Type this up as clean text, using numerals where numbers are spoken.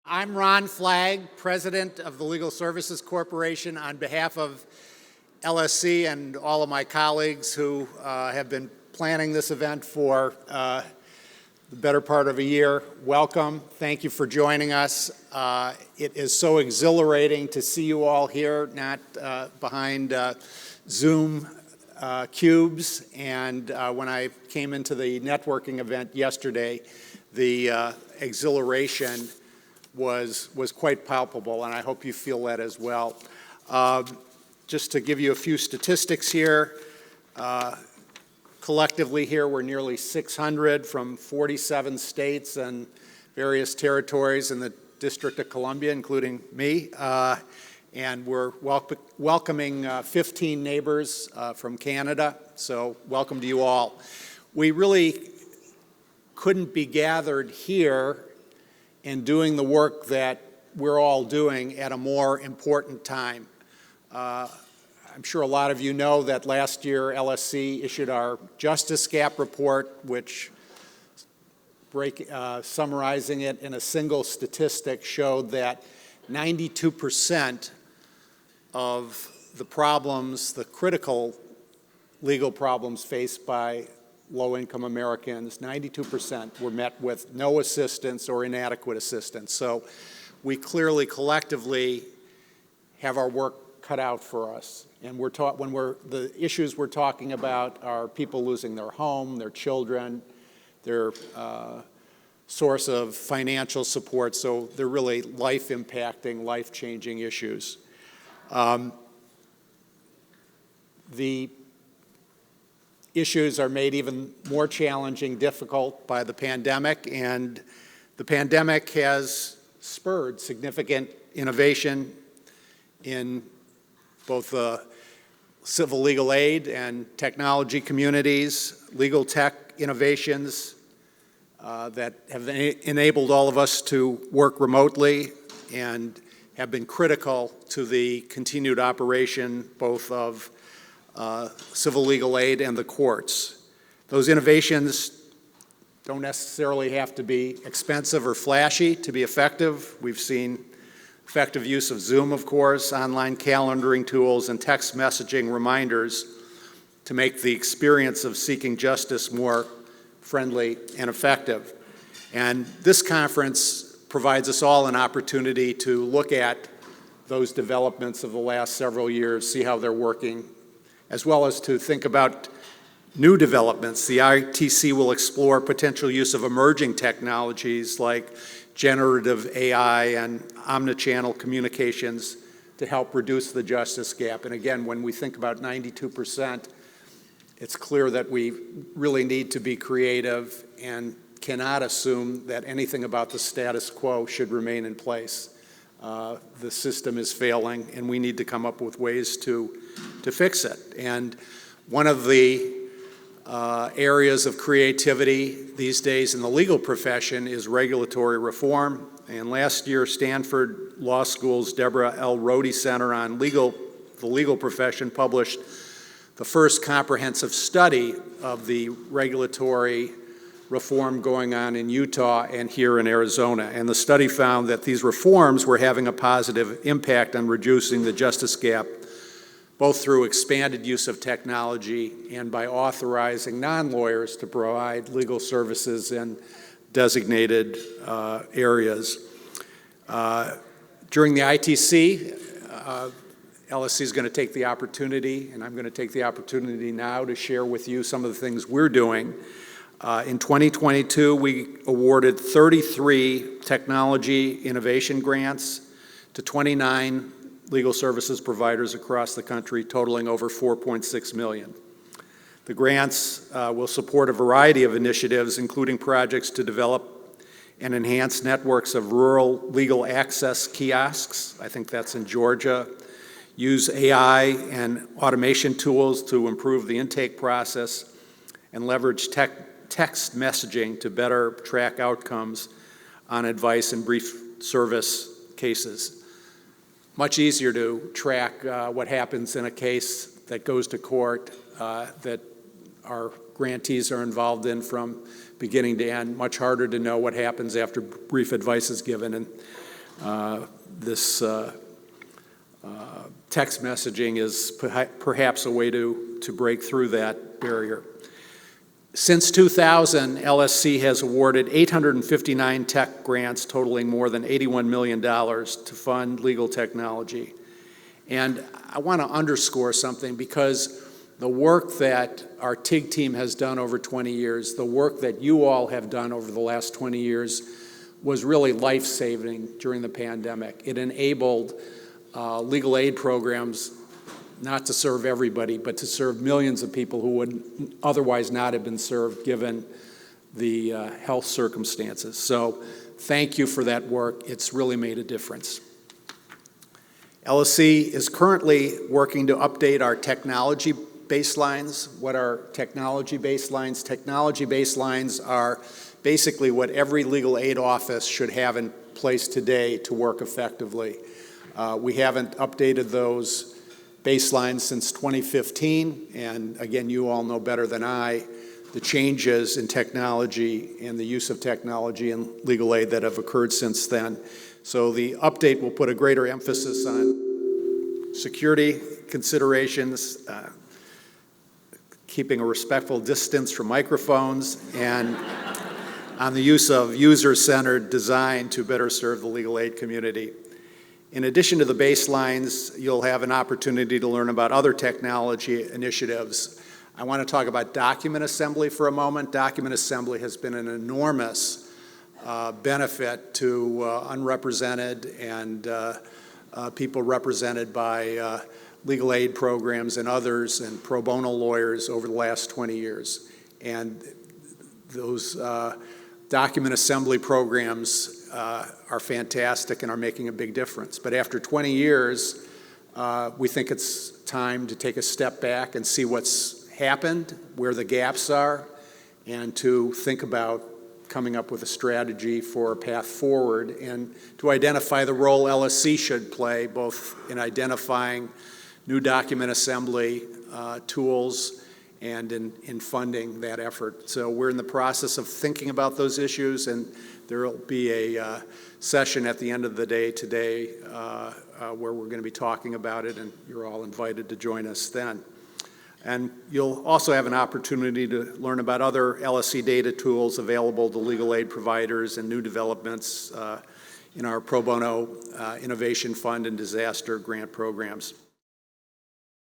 I'm Ron Flagg, President of the Legal Services Corporation. On behalf of LSC and all of my colleagues who have been planning this event for the better part of a year, welcome. Thank you for joining us. It is so exhilarating to see you all here, not behind Zoom cubes. And when I came into the networking event yesterday, the exhilaration was quite palpable, and I hope you feel that as well. Just to give you a few statistics here, collectively here we're nearly 600 from 47 states and various territories in the District of Columbia, including me, and we're welcoming 15 neighbors from Canada, so welcome to you all. We really couldn't be gathered here and doing the work that we're all doing at a more important time. I'm sure a lot of you know that last year LSC issued our Justice Gap report, which, summarizing it in a single statistic, showed that 92% of the problems, the critical legal problems faced by low-income Americans, 92% were met with no assistance or inadequate assistance. So we clearly, collectively, have our work cut out for us. And the issues we're talking about are people losing their home, their children, their source of financial support. So they're really life-impacting, life-changing issues. The issues are made even more challenging, difficult by the pandemic, and the pandemic has spurred significant innovation in both the civil legal aid and technology communities, legal tech innovations that have enabled all of us to work remotely and have been critical to the continued operation both of civil legal aid and the courts. Those innovations don't necessarily have to be expensive or flashy to be effective. We've seen effective use of Zoom, of course, online calendaring tools, and text messaging reminders to make the experience of seeking justice more friendly and effective. And this conference provides us all an opportunity to look at those developments of the last several years, see how they're working, as well as to think about new developments. The ITC will explore potential use of emerging technologies like generative AI and omnichannel communications to help reduce the justice gap. And again, when we think about 92%, it's clear that we really need to be creative and cannot assume that anything about the status quo should remain in place. The system is failing, and we need to come up with ways to fix it. And one of the areas of creativity these days in the legal profession is regulatory reform. And last year, Stanford Law School's Deborah L. Rohde Center on the legal profession published the first comprehensive study of the regulatory reform going on in Utah and here in Arizona. And the study found that these reforms were having a positive impact on reducing the justice gap, both through expanded use of technology and by authorizing non-lawyers to provide legal services in designated areas. During the ITC, LSC is going to take the opportunity, and I'm going to take the opportunity now to share with you some of the things we're doing. In 2022, we awarded 33 technology innovation grants to 29 legal services providers across the country, totaling over $4.6 million. The grants will support a variety of initiatives, including projects to develop and enhance networks of rural legal access kiosks. I think that's in Georgia. Use AI and automation tools to improve the intake process and leverage text messaging to better track outcomes on advice and brief service cases. Much easier to track what happens in a case that goes to court that our grantees are involved in from beginning to end. Much harder to know what happens after brief advice is given. And This text messaging is perhaps a way to break through that barrier. Since 2000, LSC has awarded 859 tech grants totaling more than $81 million to fund legal technology. And I want to underscore something, because the work that our TIG team has done over 20 years, the work that you all have done over the last 20 years, was really life-saving during the pandemic. It enabled legal aid programs not to serve everybody, but to serve millions of people who would otherwise not have been served given the health circumstances. So thank you for that work. It's really made a difference. LSC is currently working to update our technology baselines. What are technology baselines? Technology baselines are basically what every legal aid office should have in place today to work effectively. We haven't updated those baselines since 2015, and again, you all know better than I the changes in technology and the use of technology in legal aid that have occurred since then. So the update will put a greater emphasis on security considerations, keeping a respectful distance from microphones, and on the use of user-centered design to better serve the legal aid community. In addition to the baselines, you'll have an opportunity to learn about other technology initiatives. I want to talk about document assembly for a moment. Document assembly has been an enormous benefit to unrepresented and people represented by legal aid programs and others and pro bono lawyers over the last 20 years. And those document assembly programs are fantastic and are making a big difference. But after 20 years, we think it's time to take a step back and see what's happened, where the gaps are, and to think about coming up with a strategy for a path forward and to identify the role LSC should play, both in identifying new document assembly tools and in funding that effort. So we're in the process of thinking about those issues, and there will be a session at the end of the day today where we're going to be talking about it, and you're all invited to join us then. And you'll also have an opportunity to learn about other LSC data tools available to legal aid providers and new developments in our pro bono innovation fund and disaster grant programs.